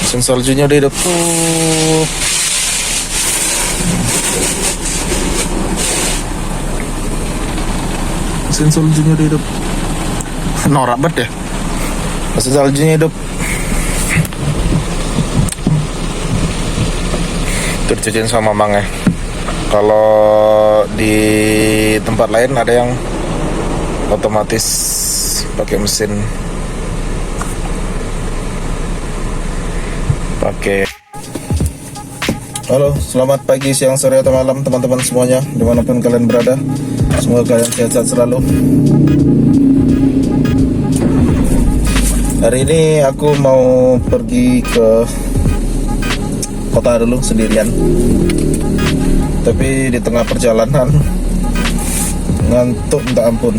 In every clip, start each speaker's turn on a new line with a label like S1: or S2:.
S1: Mesin saljunya udah hidup tuh. Mesin saljunya udah hidup. Norak banget ya. Mesin saljunya hidup. Itu dicuciin sama mamang ya. Kalau di tempat lain ada yang otomatis pakai mesin. Halo, selamat pagi, siang, sore, atau malam teman-teman semuanya, dimanapun kalian berada. Semoga kalian sehat selalu. Hari ini aku mau pergi ke kota dulu sendirian. Tapi di tengah perjalanan ngantuk minta ampun.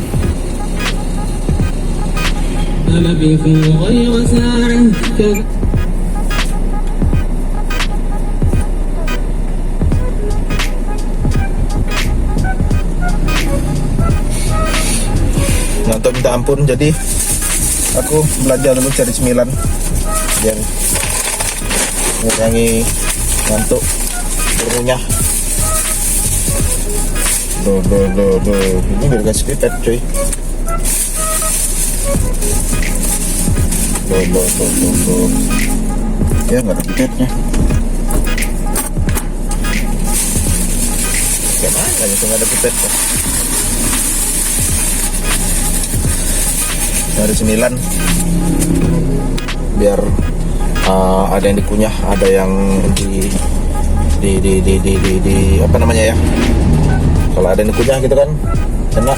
S1: Ngantuk minta ampun, jadi aku belajar dulu cari cemilan biar mengurangi ngantuk bermunyah. Duh, ini gak dikasih pipet cuy. Duh. Ya gak ada pipetnya. Gimana ya tuh gak ada pipetnya. Dari cemilan biar ada yang dikunyah, ada yang di apa namanya ya, kalau ada yang dikunyah gitu kan enak,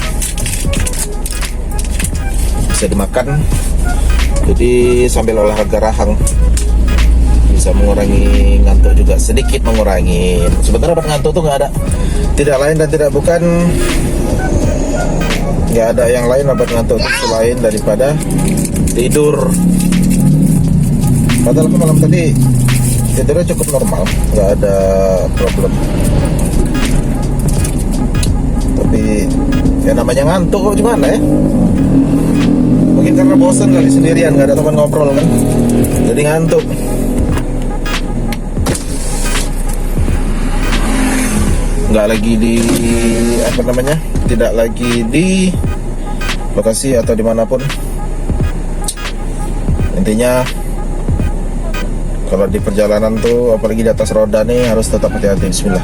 S1: bisa dimakan. Jadi sambil olahraga rahang bisa mengurangi ngantuk juga, sedikit mengurangi. Sebenarnya obat ngantuk tuh tidak lain dan tidak bukan, nggak ada yang lain obat ngantuk itu selain daripada tidur. Padahal aku malam tadi tidurnya cukup normal, nggak ada problem. Tapi ya namanya ngantuk kok, gimana ya? Mungkin karena bosan kali sendirian, nggak ada teman ngobrol kan, jadi ngantuk. Nggak lagi di apa namanya, tidak lagi di lokasi atau dimanapun. Intinya kalau di perjalanan tuh, apalagi di atas roda nih, harus tetap hati-hati. Bismillah.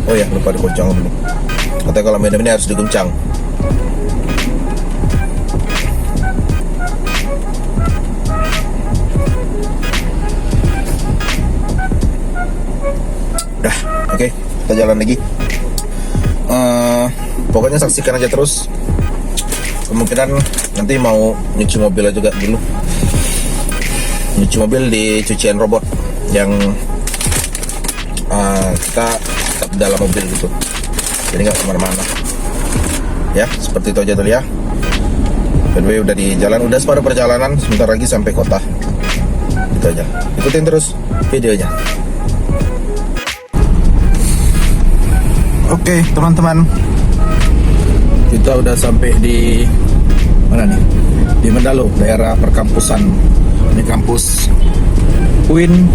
S1: Oh ya, lupa diguncang dulu. Katanya kalau minum ini harus diguncang. Udah, oke, kita jalan lagi. Pokoknya saksikan aja terus. Kemungkinan nanti mau nyuci mobil juga dulu. Nyuci mobil di cucian robot yang kita tetap dalam mobil gitu. Jadi nggak kemana-mana. Ya, seperti itu aja dulu ya. By the way, udah di jalan, udah separuh perjalanan, sebentar lagi sampai kota. Gitu aja. Ikutin terus videonya. Oke, teman-teman. Kita udah sampai di mana nih? Di Mendalo, daerah perkampusan. Ini kampus UIN,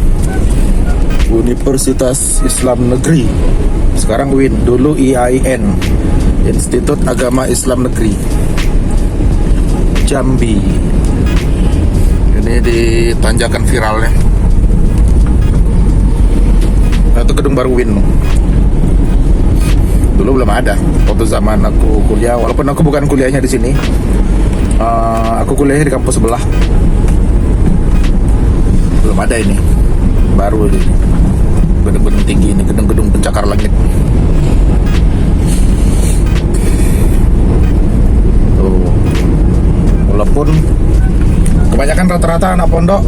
S1: Universitas Islam Negeri. Sekarang UIN, dulu IAIN, Institut Agama Islam Negeri Jambi. Ini di tanjakan viralnya. Nah, itu gedung baru UIN. Dulu belum ada waktu zaman aku kuliah, walaupun aku bukan kuliahnya di sini. Aku kuliahnya di kampus sebelah. Belum ada ini, baru ini. Gedung-gedung tinggi ini, gedung-gedung pencakar langit. Tuh. Walaupun kebanyakan rata-rata anak pondok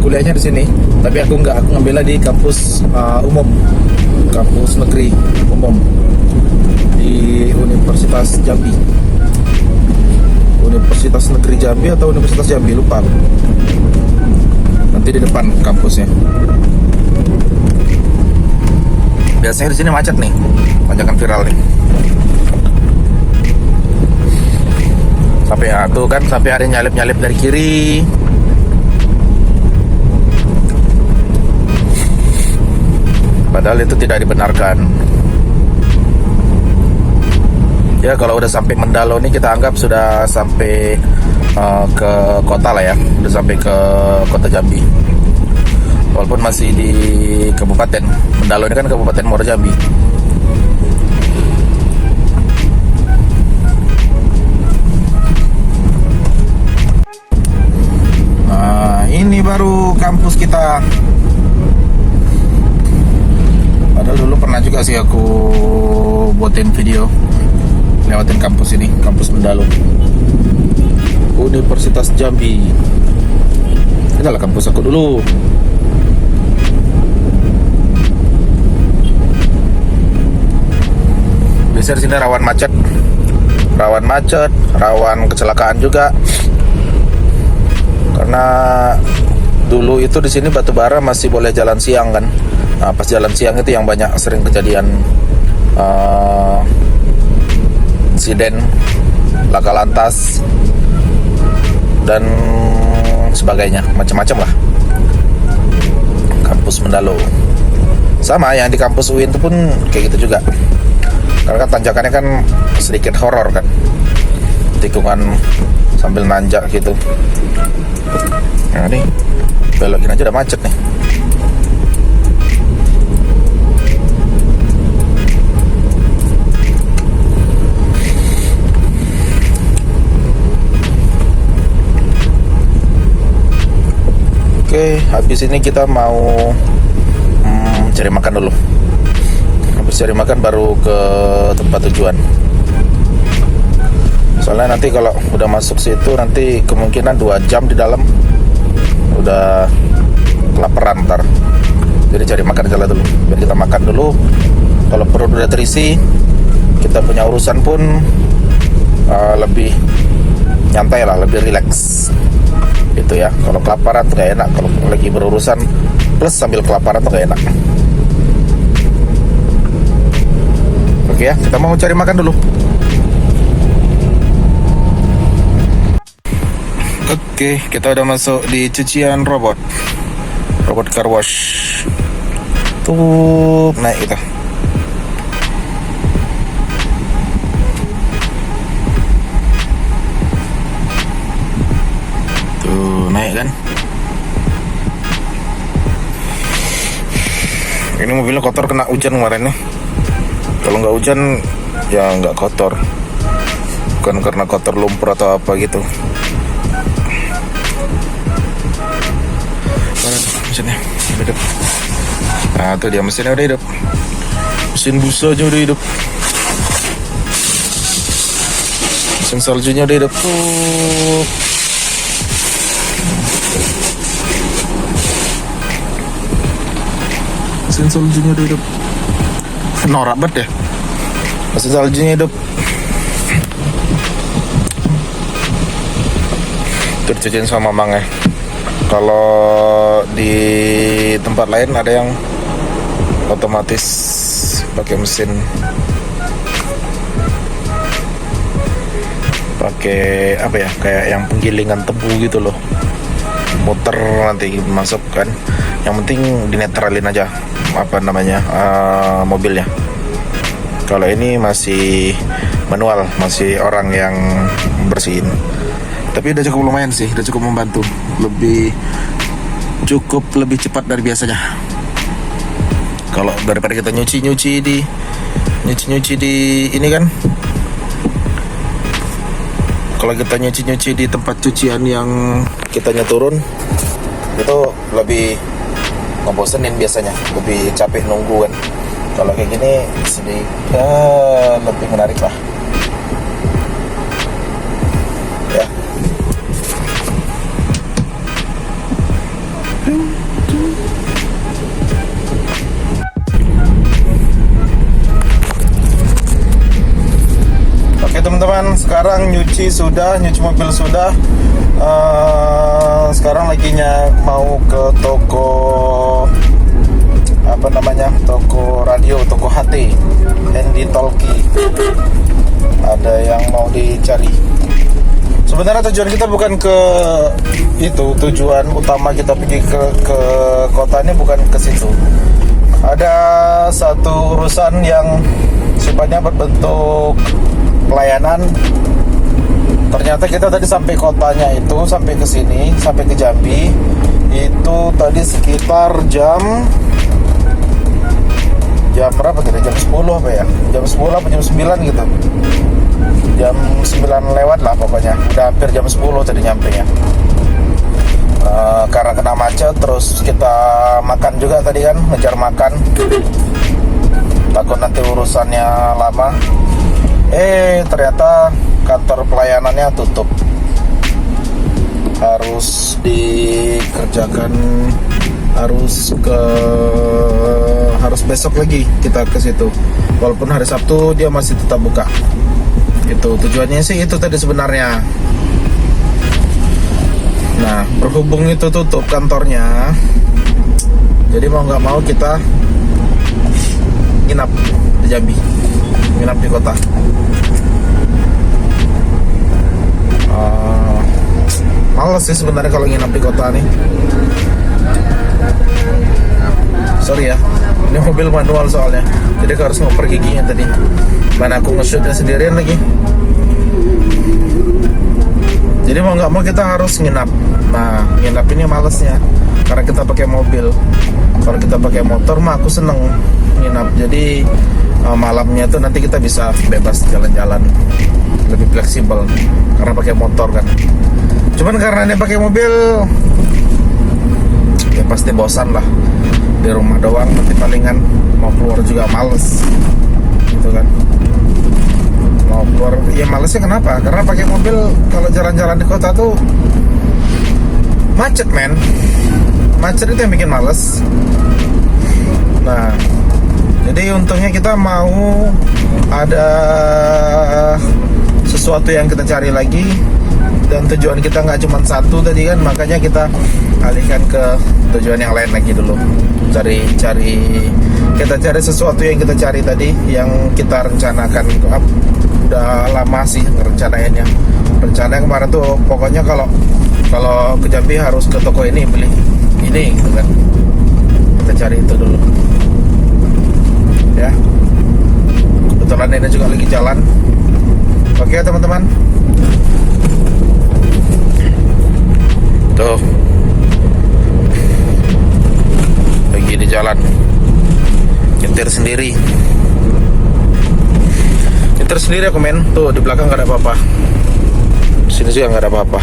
S1: kuliahnya di sini, tapi aku enggak, aku ngambilnya di kampus umum, kampus negeri umum di Universitas Jambi. Universitas Negeri Jambi atau Universitas Jambi, lupa. Nanti di depan kampusnya. Biasanya di sini macet nih, tanjakan viral nih. Sampai tuh kan, sampai ada nyalip-nyalip dari kiri. Padahal itu tidak dibenarkan. Ya kalau udah sampai Mendalo nih kita anggap sudah sampai ke kota lah ya, udah sampai ke kota Jambi. Walaupun masih di kabupaten. Mendalo ini kan kabupaten Muaro Jambi. Nah ini baru kampus kita. Padahal dulu pernah juga sih aku buatin video lewatin kampus ini, kampus Mendalo, Universitas Jambi. Ini adalah kampus aku dulu. Biasanya di sini rawan macet, rawan kecelakaan juga. Karena dulu itu di sini Batubara masih boleh jalan siang kan. Nah, pas jalan siang itu yang banyak sering kejadian insiden laka lantas dan sebagainya, macam-macam lah. Kampus Mendalo sama yang di kampus UIN itu pun kayak gitu juga, karena kan tanjakannya kan sedikit horor kan, tikungan sambil nanjak gitu. Nah nih belokin aja udah macet nih. Oke, habis ini kita mau cari makan dulu. Habis cari makan baru ke tempat tujuan. Soalnya nanti kalau udah masuk situ nanti kemungkinan 2 jam di dalam udah kelaparan ntar. Jadi cari makan jalan dulu. Biar kita makan dulu. Kalau perut udah terisi, kita punya urusan pun lebih nyantai lah, lebih rileks. Itu ya, kalau kelaparan tuh gak enak. Kalau lagi berurusan plus sambil kelaparan tuh gak enak. Oke ya, kita mau cari makan dulu. Oke, kita udah masuk di cucian robot car wash. Tuh naik kita. Naik kan. Ini mobilnya kotor kena hujan kemarin nih. Kalau nggak hujan ya nggak kotor, bukan karena kotor lumpur atau apa gitu. Mana mesinnya udah hidup. Nah tuh dia, mesinnya udah hidup, mesin busanya udah hidup, mesin saljunya udah hidup tuh. Mesin saljunya udah hidup. Norak banget ya, mesin saljunya hidup. Tercuciin sama mamangnya. Kalau di tempat lain ada yang otomatis pakai mesin, pakai apa ya, kayak yang penggilingan tebu gitu loh, muter nanti masuk kan. Yang penting dinetralin aja apa namanya mobilnya. Kalau ini masih manual, masih orang yang bersihin. Tapi udah cukup lumayan sih, udah cukup membantu. Lebih cepat dari biasanya. Kalau daripada kita nyuci di ini kan. Kalau kita nyuci di tempat cucian yang kitanya turun, itu lebih ngebosenin biasanya, lebih capek nunggu kan. Kalau kayak gini sedikit lebih menarik lah ya. Oke teman-teman, sekarang nyuci mobil sudah. Sekarang lagi mau ke toko apa namanya, toko radio, toko HT, Handy Talkie. Ada yang mau dicari. Sebenarnya tujuan kita bukan ke itu, tujuan utama kita pergi ke kota ini bukan ke situ. Ada satu urusan yang sifatnya berbentuk pelayanan. Ternyata kita tadi sampai kotanya itu, sampai ke sini, sampai ke Jambi itu tadi sekitar jam berapa tadi? Jam 10 apa ya? Jam 10 apa jam 9 gitu. Jam 9 lewat lah pokoknya. Udah hampir jam 10 tadi nyampe ya. Karena kena macet, terus kita makan juga tadi kan, ngejar makan. Takut nanti urusannya lama. Ternyata kantor pelayanannya tutup. Harus dikerjakan, harus besok lagi kita ke situ. Walaupun hari Sabtu dia masih tetap buka. Itu tujuannya sih itu tadi sebenarnya. Nah, berhubung itu tutup kantornya, jadi mau nggak mau kita nginap di Jambi, nginap di kota. Males sih sebenarnya kalau nginap di kota nih. Sorry ya, ini mobil manual soalnya, jadi aku harus ngoper giginya tadi. Mana aku nge-shootnya sendirian lagi. Jadi mau nggak mau kita harus nginap. Nah, nginap ini malesnya karena kita pakai mobil. Kalau kita pakai motor mah aku seneng nginap. Jadi malamnya tuh nanti kita bisa bebas jalan-jalan, lebih fleksibel karena pakai motor kan. Cuman karena ini pakai mobil, ya pasti bosan lah di rumah doang. Nanti palingan mau keluar juga males, gitu kan. Mau keluar, ya malesnya kenapa? Karena pakai mobil kalau jalan-jalan di kota tuh macet men. Macet itu yang bikin males. Nah, jadi untungnya kita mau ada sesuatu yang kita cari lagi. Dan tujuan kita nggak cuma satu tadi kan, makanya kita alihkan ke tujuan yang lain lagi dulu. Kita cari sesuatu yang kita cari tadi, yang kita rencanakan. Udah lama sih ngerencanainnya. Rencananya kemarin tuh pokoknya kalau ke Jambi harus ke toko ini beli ini gitu kan. Kita cari itu dulu. Ya. Kebetulan ini juga lagi jalan. Oke teman-teman. Tuh. Lagi di jalan. Nyetir sendiri. Nyetir sendiri aku men. Tuh di belakang gak ada apa-apa. Di sini juga gak ada apa-apa.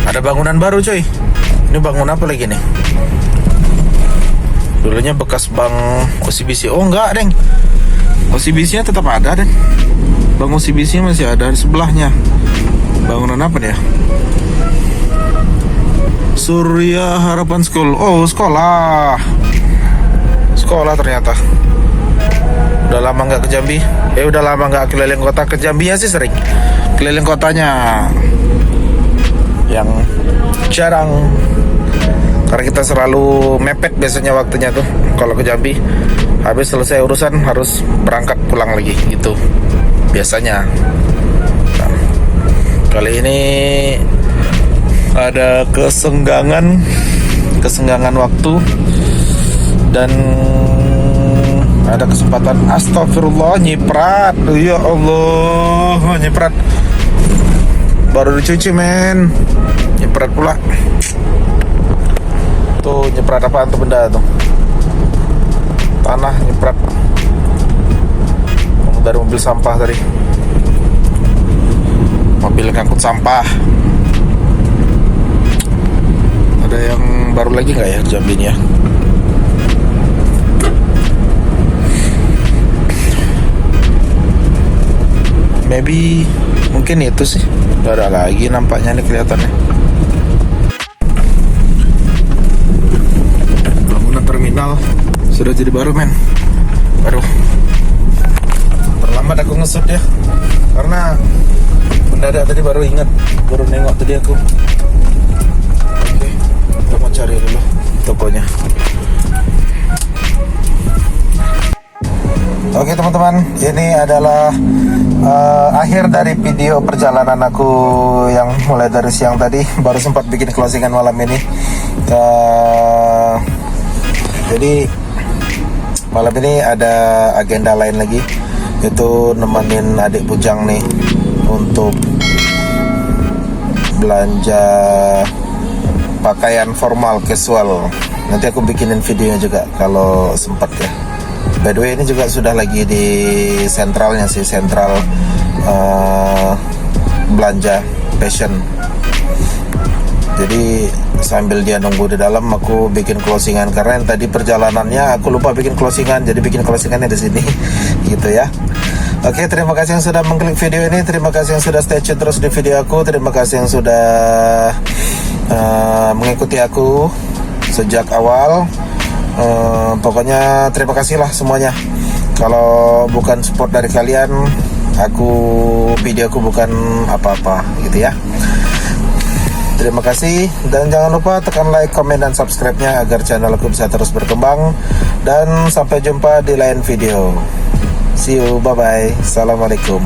S1: Ada bangunan baru coy. Ini bangun apa lagi nih? Dulunya bekas bank OCBC. Oh enggak deng, OCBC nya tetap ada deng. Bank OCBC nya masih ada di sebelahnya. Bangunan apa dia? Surya Harapan School. Oh sekolah. Sekolah ternyata. Udah lama nggak ke Jambi. Udah lama nggak keliling kota. Ke Jambi ya sih sering. Keliling kotanya yang jarang. Karena kita selalu mepet biasanya waktunya tuh kalau ke Jambi. Habis selesai urusan harus berangkat pulang lagi gitu biasanya. Nah, kali ini ada kesenggangan waktu dan ada kesempatan. Astagfirullah, nyiprat. Ya Allah, nyiprat. Baru dicuci men. Nyiprat pula. Tuh nyiprat apaan tuh benda tuh? Tanah nyiprat. Dari mobil sampah tadi. Mobil ngangkut sampah. Ada yang baru lagi nggak ya Jambi ini ya? Maybe mungkin itu sih. Gak ada lagi nampaknya nih kelihatannya. Bangunan terminal sudah jadi baru men. Aduh, terlambat aku ngesut ya, karena mendadak tadi baru nengok tadi aku. Oke, kita mau cari dulu tokonya. Oke teman-teman, ini adalah akhir dari video perjalanan aku yang mulai dari siang tadi. Baru sempat bikin closingan malam ini. Jadi malam ini ada agenda lain lagi, itu nemenin adik bujang nih untuk belanja pakaian formal casual. Nanti aku bikinin videonya juga kalau sempat ya. By the way, ini juga sudah lagi di sentralnya sih, sentral belanja fashion. Jadi sambil dia nunggu di dalam, aku bikin closingan karena yang tadi perjalanannya aku lupa bikin closingan, jadi bikin closingannya di sini, gitu ya. Oke, terima kasih yang sudah mengklik video ini, terima kasih yang sudah stay tune terus di video aku, terima kasih yang sudah mengikuti aku sejak awal. Pokoknya terima kasih lah semuanya. Kalau bukan support dari kalian, videoku bukan apa-apa, gitu ya. Terima kasih, dan jangan lupa tekan like, komen, dan subscribe-nya agar channel aku bisa terus berkembang. Dan sampai jumpa di lain video. See you, bye-bye. Assalamualaikum.